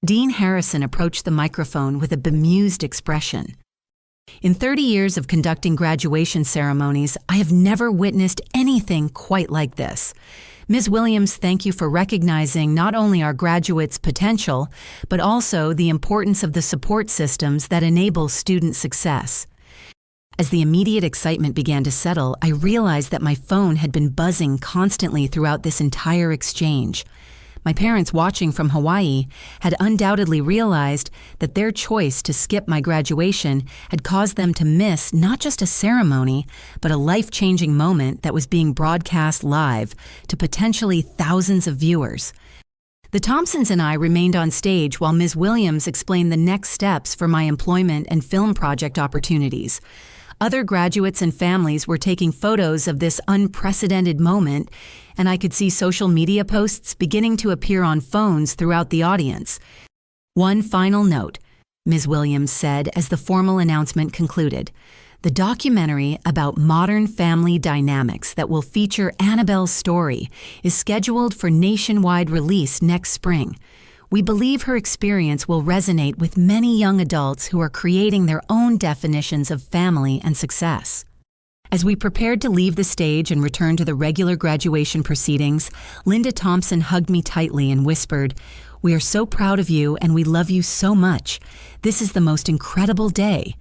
[SPEAKER 1] Dean Harrison approached the microphone with a bemused expression. In 30 years of conducting graduation ceremonies, I have never witnessed anything quite like this. Ms. Williams, thank you for recognizing not only our graduates' potential, but also the importance of the support systems that enable student success. As the immediate excitement began to settle, I realized that my phone had been buzzing constantly throughout this entire exchange. My parents, watching from Hawaii, had undoubtedly realized that their choice to skip my graduation had caused them to miss not just a ceremony, but a life-changing moment that was being broadcast live to potentially thousands of viewers. The Thompsons and I remained on stage while Ms. Williams explained the next steps for my employment and film project opportunities. Other graduates and families were taking photos of this unprecedented moment, and I could see social media posts beginning to appear on phones throughout the audience. One final note, Ms. Williams said as the formal announcement concluded. The documentary about modern family dynamics that will feature Annabelle's story is scheduled for nationwide release next spring. We believe her experience will resonate with many young adults who are creating their own definitions of family and success. As we prepared to leave the stage and return to the regular graduation proceedings, Linda Thompson hugged me tightly and whispered, "We are so proud of you and we love you so much. This is the most incredible day."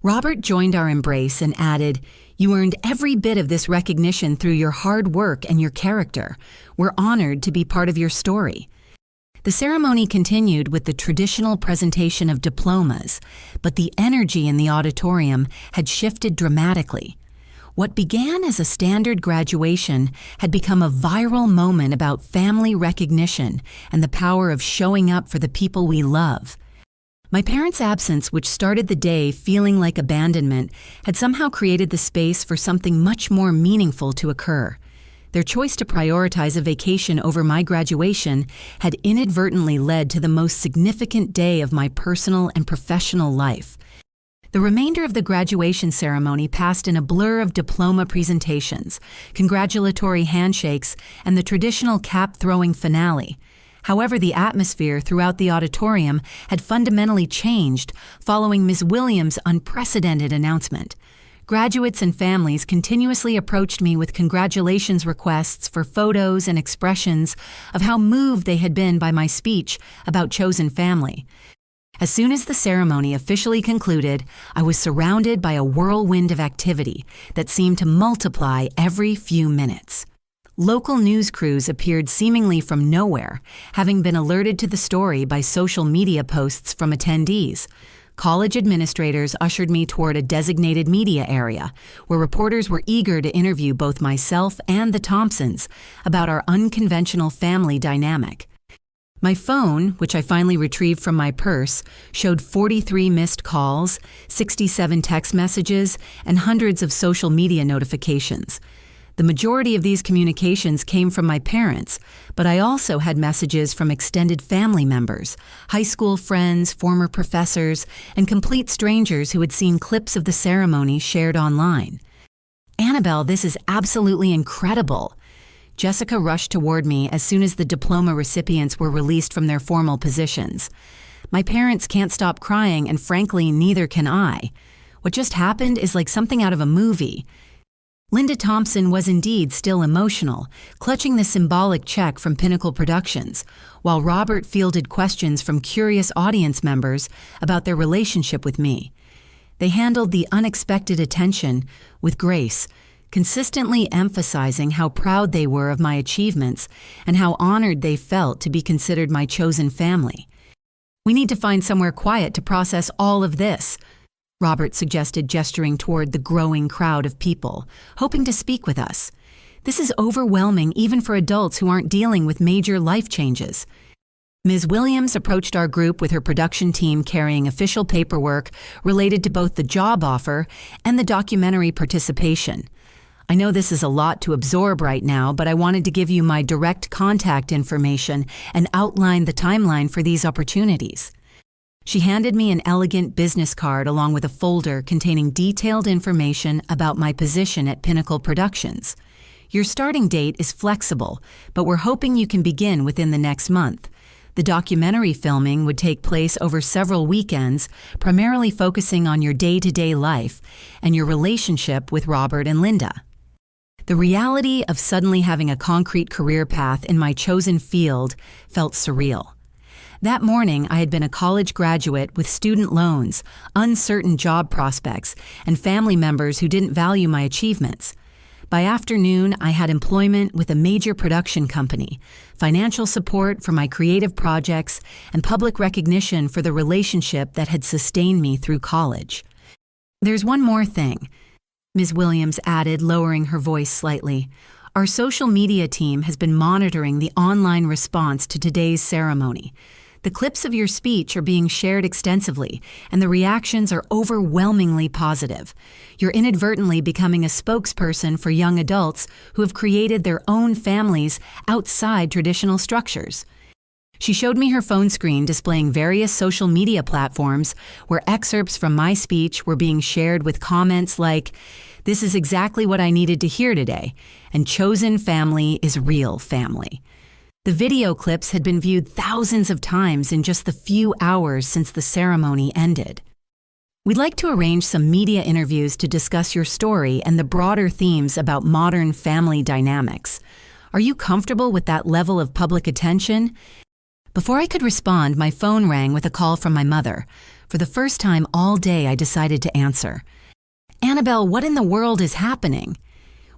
[SPEAKER 1] Robert joined our embrace and added, "You earned every bit of this recognition through your hard work and your character. We're honored to be part of your story." The ceremony continued with the traditional presentation of diplomas, but the energy in the auditorium had shifted dramatically. What began as a standard graduation had become a viral moment about family recognition and the power of showing up for the people we love. My parents' absence, which started the day feeling like abandonment, had somehow created the space for something much more meaningful to occur. Their choice to prioritize a vacation over my graduation had inadvertently led to the most significant day of my personal and professional life. The remainder of the graduation ceremony passed in a blur of diploma presentations, congratulatory handshakes, and the traditional cap-throwing finale. However, the atmosphere throughout the auditorium had fundamentally changed following Ms. Williams' unprecedented announcement. Graduates and families continuously approached me with congratulations requests for photos and expressions of how moved they had been by my speech about chosen family. As soon as the ceremony officially concluded, I was surrounded by a whirlwind of activity that seemed to multiply every few minutes. Local news crews appeared seemingly from nowhere, having been alerted to the story by social media posts from attendees. College administrators ushered me toward a designated media area, where reporters were eager to interview both myself and the Thompsons about our unconventional family dynamic. My phone, which I finally retrieved from my purse, showed 43 missed calls, 67 text messages, and hundreds of social media notifications. The majority of these communications came from my parents, but I also had messages from extended family members, high school friends, former professors, and complete strangers who had seen clips of the ceremony shared online. "Annabelle, this is absolutely incredible." Jessica rushed toward me as soon as the diploma recipients were released from their formal positions. "My parents can't stop crying, and frankly, neither can I. What just happened is like something out of a movie." Linda Thompson was indeed still emotional, clutching the symbolic check from Pinnacle Productions, while Robert fielded questions from curious audience members about their relationship with me. They handled the unexpected attention with grace, consistently emphasizing how proud they were of my achievements and how honored they felt to be considered my chosen family. "We need to find somewhere quiet to process all of this," Robert suggested, gesturing toward the growing crowd of people, hoping to speak with us. "This is overwhelming even for adults who aren't dealing with major life changes." Ms. Williams approached our group with her production team carrying official paperwork related to both the job offer and the documentary participation. "I know this is a lot to absorb right now, but I wanted to give you my direct contact information and outline the timeline for these opportunities." She handed me an elegant business card along with a folder containing detailed information about my position at Pinnacle Productions. "Your starting date is flexible, but we're hoping you can begin within the next month. The documentary filming would take place over several weekends, primarily focusing on your day-to-day life and your relationship with Robert and Linda." The reality of suddenly having a concrete career path in my chosen field felt surreal. That morning, I had been a college graduate with student loans, uncertain job prospects, and family members who didn't value my achievements. By afternoon, I had employment with a major production company, financial support for my creative projects, and public recognition for the relationship that had sustained me through college. "There's one more thing," Ms. Williams added, lowering her voice slightly. "Our social media team has been monitoring the online response to today's ceremony. The clips of your speech are being shared extensively, and the reactions are overwhelmingly positive. You're inadvertently becoming a spokesperson for young adults who have created their own families outside traditional structures." She showed me her phone screen displaying various social media platforms where excerpts from my speech were being shared with comments like, "This is exactly what I needed to hear today," and "Chosen family is real family." The video clips had been viewed thousands of times in just the few hours since the ceremony ended. "We'd like to arrange some media interviews to discuss your story and the broader themes about modern family dynamics. Are you comfortable with that level of public attention?" Before I could respond, my phone rang with a call from my mother. For the first time all day, I decided to answer. "Annabelle, what in the world is happening?"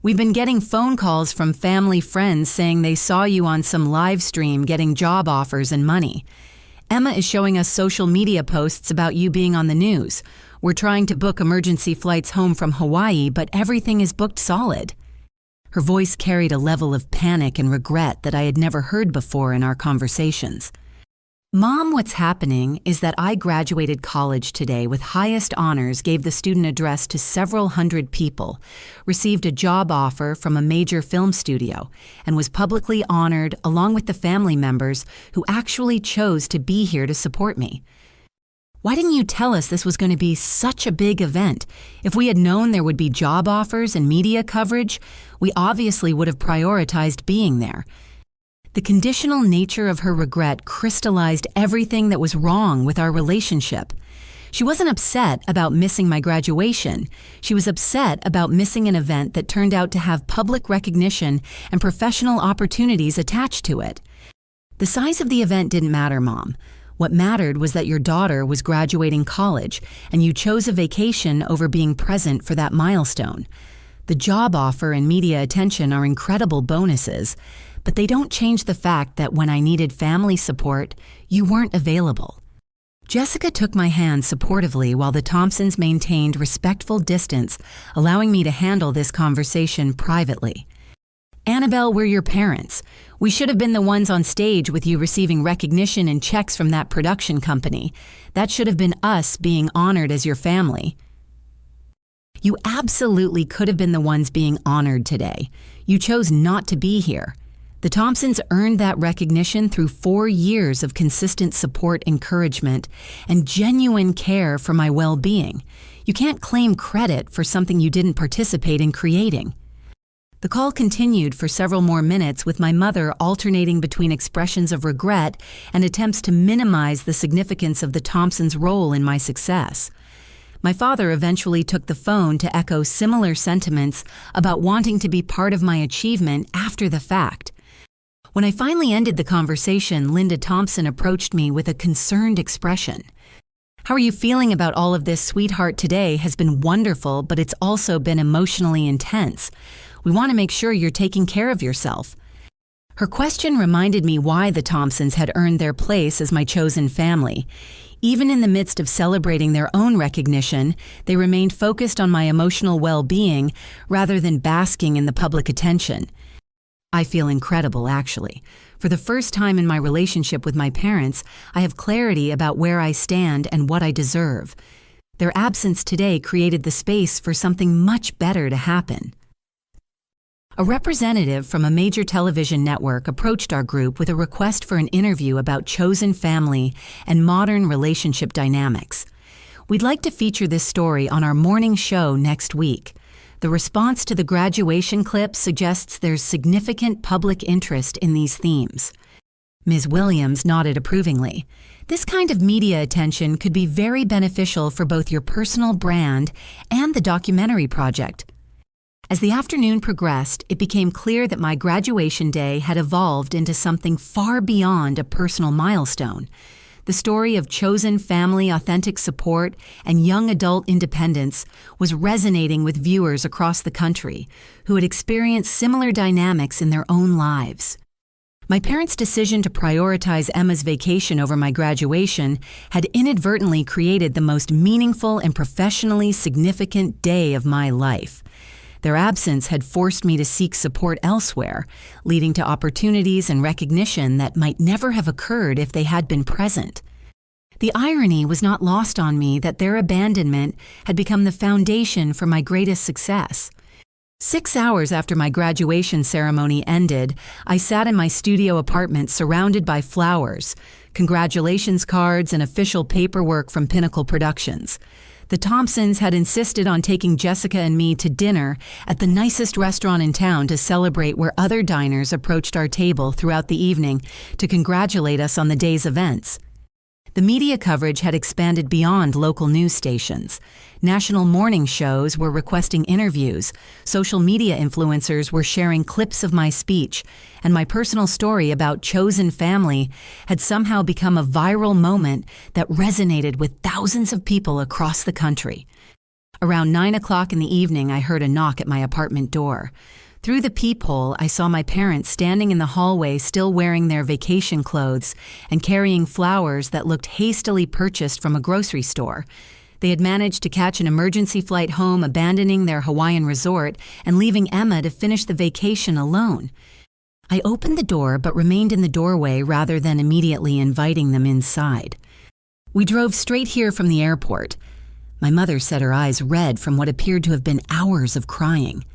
[SPEAKER 1] "We've been getting phone calls from family friends saying they saw you on some live stream getting job offers and money. Emma is showing us social media posts about you being on the news. We're trying to book emergency flights home from Hawaii, but everything is booked solid." Her voice carried a level of panic and regret that I had never heard before in our conversations. "Mom, what's happening is that I graduated college today with highest honors, gave the student address to several hundred people, received a job offer from a major film studio, and was publicly honored along with the family members who actually chose to be here to support me. Why didn't you tell us this was going to be such a big event? If we had known there would be job offers and media coverage, we obviously would have prioritized being there. The conditional nature of her regret crystallized everything that was wrong with our relationship. She wasn't upset about missing my graduation. She was upset about missing an event that turned out to have public recognition and professional opportunities attached to it. The size of the event didn't matter, Mom. What mattered was that your daughter was graduating college, and you chose a vacation over being present for that milestone. The job offer and media attention are incredible bonuses, but they don't change the fact that when I needed family support, you weren't available. Jessica took my hand supportively while the Thompsons maintained respectful distance, allowing me to handle this conversation privately. Annabelle, we're your parents. We should have been the ones on stage with you receiving recognition and checks from that production company. That should have been us being honored as your family. You absolutely could have been the ones being honored today. You chose not to be here. The Thompsons earned that recognition through 4 years of consistent support, encouragement, and genuine care for my well-being. You can't claim credit for something you didn't participate in creating. The call continued for several more minutes, with my mother alternating between expressions of regret and attempts to minimize the significance of the Thompsons' role in my success. My father eventually took the phone to echo similar sentiments about wanting to be part of my achievement after the fact. When I finally ended the conversation, Linda Thompson approached me with a concerned expression. "How are you feeling about all of this, sweetheart? Today has been wonderful, but it's also been emotionally intense. We want to make sure you're taking care of yourself." Her question reminded me why the Thompsons had earned their place as my chosen family. Even in the midst of celebrating their own recognition, they remained focused on my emotional well-being rather than basking in the public attention. I feel incredible, actually. For the first time in my relationship with my parents, I have clarity about where I stand and what I deserve. Their absence today created the space for something much better to happen. A representative from a major television network approached our group with a request for an interview about chosen family and modern relationship dynamics. We'd like to feature this story on our morning show next week. The response to the graduation clip suggests there's significant public interest in these themes. Ms. Williams nodded approvingly. This kind of media attention could be very beneficial for both your personal brand and the documentary project. As the afternoon progressed, it became clear that my graduation day had evolved into something far beyond a personal milestone. The story of chosen family, authentic support, and young adult independence was resonating with viewers across the country who had experienced similar dynamics in their own lives. My parents' decision to prioritize Emma's vacation over my graduation had inadvertently created the most meaningful and professionally significant day of my life. Their absence had forced me to seek support elsewhere, leading to opportunities and recognition that might never have occurred if they had been present. The irony was not lost on me that their abandonment had become the foundation for my greatest success. 6 hours after my graduation ceremony ended, I sat in my studio apartment surrounded by flowers, congratulations cards, and official paperwork from Pinnacle Productions. The Thompsons had insisted on taking Jessica and me to dinner at the nicest restaurant in town to celebrate, where other diners approached our table throughout the evening to congratulate us on the day's events. The media coverage had expanded beyond local news stations. National morning shows were requesting interviews, social media influencers were sharing clips of my speech, and my personal story about chosen family had somehow become a viral moment that resonated with thousands of people across the country. Around 9 o'clock in the evening, I heard a knock at my apartment door. Through the peephole, I saw my parents standing in the hallway, still wearing their vacation clothes and carrying flowers that looked hastily purchased from a grocery store. They had managed to catch an emergency flight home, abandoning their Hawaiian resort and leaving Emma to finish the vacation alone. I opened the door but remained in the doorway rather than immediately inviting them inside. We drove straight here from the airport. My mother set her eyes red from what appeared to have been hours of crying.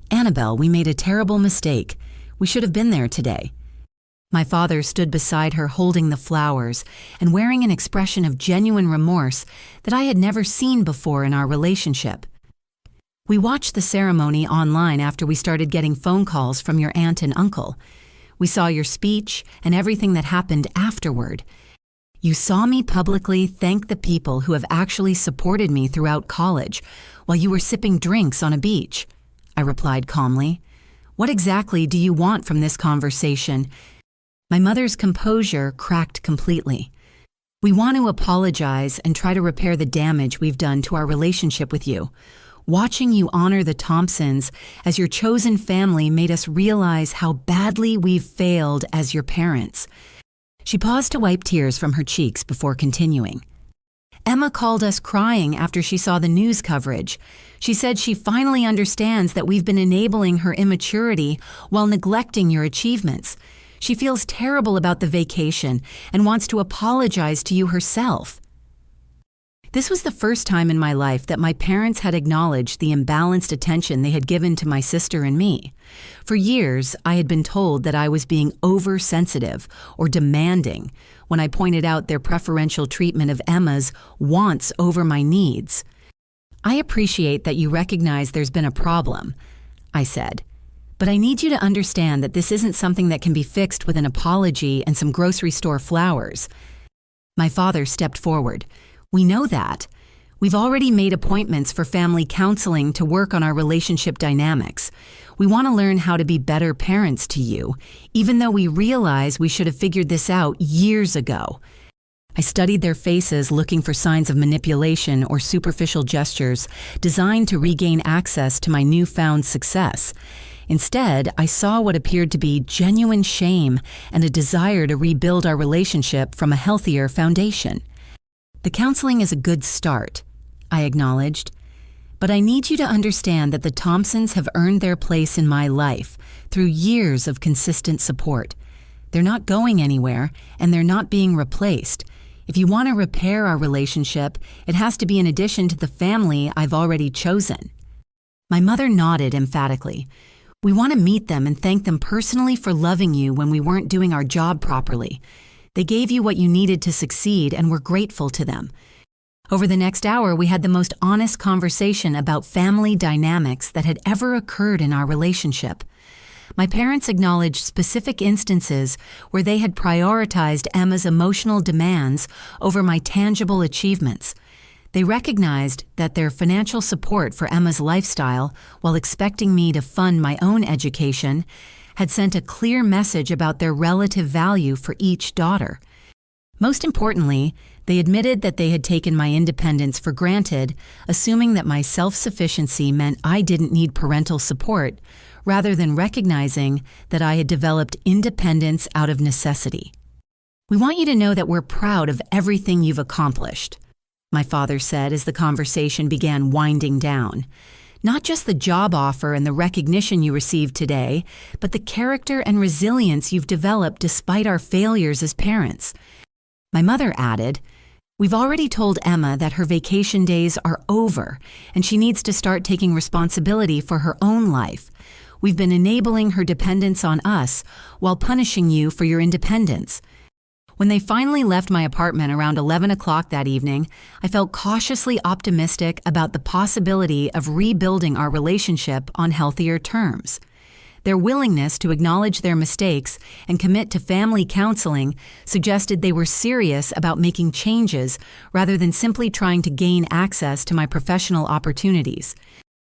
[SPEAKER 1] "Annabelle, we made a terrible mistake. We should have been there today." My father stood beside her holding the flowers and wearing an expression of genuine remorse that I had never seen before in our relationship. "We watched the ceremony online after we started getting phone calls from your aunt and uncle. We saw your speech and everything that happened afterward. You saw me publicly thank the people who have actually supported me throughout college while you were sipping drinks on a beach. I replied calmly. What exactly do you want from this conversation? My mother's composure cracked completely. We want to apologize and try to repair the damage we've done to our relationship with you. Watching you honor the Thompsons as your chosen family made us realize how badly we've failed as your parents. She paused to wipe tears from her cheeks before continuing. Emma called us crying after she saw the news coverage. She said she finally understands that we've been enabling her immaturity while neglecting your achievements. She feels terrible about the vacation and wants to apologize to you herself. This was the first time in my life that my parents had acknowledged the imbalanced attention they had given to my sister and me. For years, I had been told that I was being oversensitive or demanding when I pointed out their preferential treatment of Emma's wants over my needs. I appreciate that you recognize there's been a problem, I said, but I need you to understand that this isn't something that can be fixed with an apology and some grocery store flowers. My father stepped forward. We know that. We've already made appointments for family counseling to work on our relationship dynamics. We want to learn how to be better parents to you, even though we realize we should have figured this out years ago. I studied their faces looking for signs of manipulation or superficial gestures designed to regain access to my newfound success. Instead, I saw what appeared to be genuine shame and a desire to rebuild our relationship from a healthier foundation. The counseling is a good start, I acknowledged, but I need you to understand that the Thompsons have earned their place in my life through years of consistent support. They're not going anywhere, and they're not being replaced. If you want to repair our relationship, it has to be in addition to the family I've already chosen. My mother nodded emphatically. We want to meet them and thank them personally for loving you when we weren't doing our job properly. They gave you what you needed to succeed, and we're grateful to them. Over the next hour, we had the most honest conversation about family dynamics that had ever occurred in our relationship. My parents acknowledged specific instances where they had prioritized Emma's emotional demands over my tangible achievements. They recognized that their financial support for Emma's lifestyle, while expecting me to fund my own education, had sent a clear message about their relative value for each daughter. Most importantly, they admitted that they had taken my independence for granted, assuming that my self-sufficiency meant I didn't need parental support, rather than recognizing that I had developed independence out of necessity. We want you to know that we're proud of everything you've accomplished, my father said as the conversation began winding down. Not just the job offer and the recognition you received today, but the character and resilience you've developed despite our failures as parents. My mother added, we've already told Emma that her vacation days are over and she needs to start taking responsibility for her own life. We've been enabling her dependence on us while punishing you for your independence. When they finally left my apartment around 11 o'clock that evening, I felt cautiously optimistic about the possibility of rebuilding our relationship on healthier terms. Their willingness to acknowledge their mistakes and commit to family counseling suggested they were serious about making changes rather than simply trying to gain access to my professional opportunities.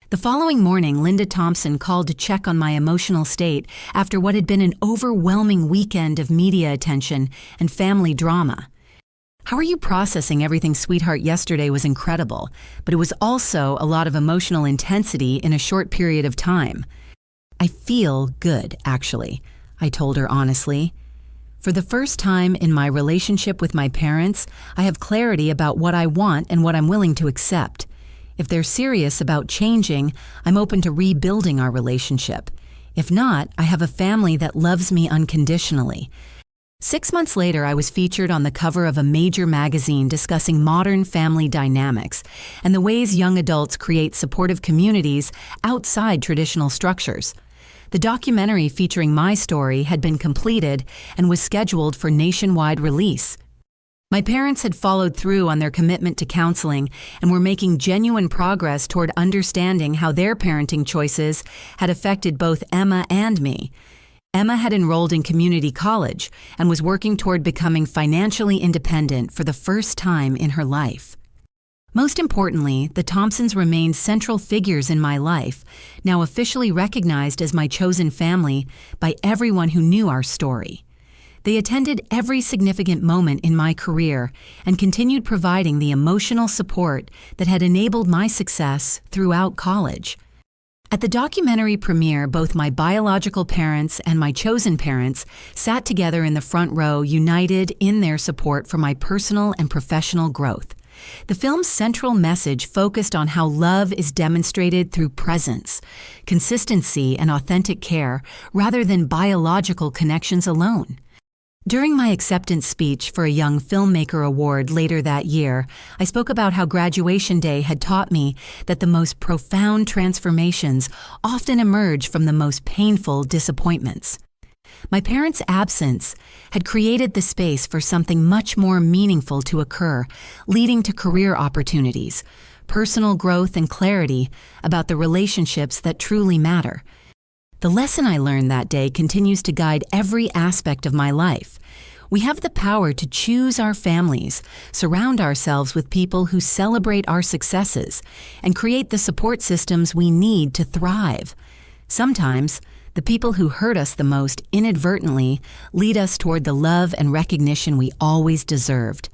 [SPEAKER 1] The following morning, Linda Thompson called to check on my emotional state after what had been an overwhelming weekend of media attention and family drama. How are you processing everything, sweetheart? Yesterday was incredible, but it was also a lot of emotional intensity in a short period of time. I feel good, actually, I told her honestly. For the first time in my relationship with my parents, I have clarity about what I want and what I'm willing to accept. If they're serious about changing, I'm open to rebuilding our relationship. If not, I have a family that loves me unconditionally. 6 months later, I was featured on the cover of a major magazine discussing modern family dynamics and the ways young adults create supportive communities outside traditional structures. The documentary featuring my story had been completed and was scheduled for nationwide release. My parents had followed through on their commitment to counseling and were making genuine progress toward understanding how their parenting choices had affected both Emma and me. Emma had enrolled in community college and was working toward becoming financially independent for the first time in her life. Most importantly, the Thompsons remained central figures in my life, now officially recognized as my chosen family by everyone who knew our story. They attended every significant moment in my career and continued providing the emotional support that had enabled my success throughout college. At the documentary premiere, both my biological parents and my chosen parents sat together in the front row, united in their support for my personal and professional growth. The film's central message focused on how love is demonstrated through presence, consistency, and authentic care, rather than biological connections alone. During my acceptance speech for a Young Filmmaker Award later that year, I spoke about how graduation day had taught me that the most profound transformations often emerge from the most painful disappointments. My parents' absence had created the space for something much more meaningful to occur, leading to career opportunities, personal growth, and clarity about the relationships that truly matter. The lesson I learned that day continues to guide every aspect of my life. We have the power to choose our families, surround ourselves with people who celebrate our successes, and create the support systems we need to thrive. Sometimes, the people who hurt us the most inadvertently lead us toward the love and recognition we always deserved.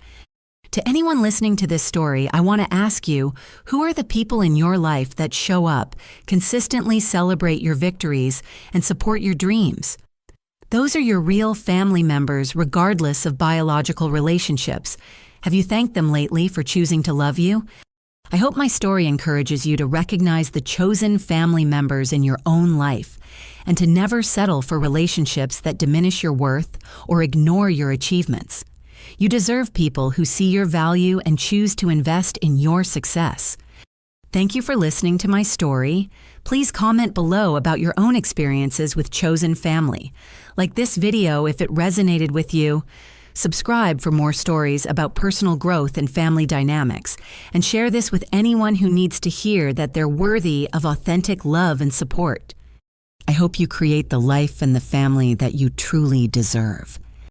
[SPEAKER 1] To anyone listening to this story, I want to ask you, who are the people in your life that show up, consistently celebrate your victories, and support your dreams? Those are your real family members, regardless of biological relationships. Have you thanked them lately for choosing to love you? I hope my story encourages you to recognize the chosen family members in your own life and to never settle for relationships that diminish your worth or ignore your achievements. You deserve people who see your value and choose to invest in your success. Thank you for listening to my story. Please comment below about your own experiences with chosen family. Like this video if it resonated with you. Subscribe for more stories about personal growth and family dynamics, and share this with anyone who needs to hear that they're worthy of authentic love and support. I hope you create the life and the family that you truly deserve.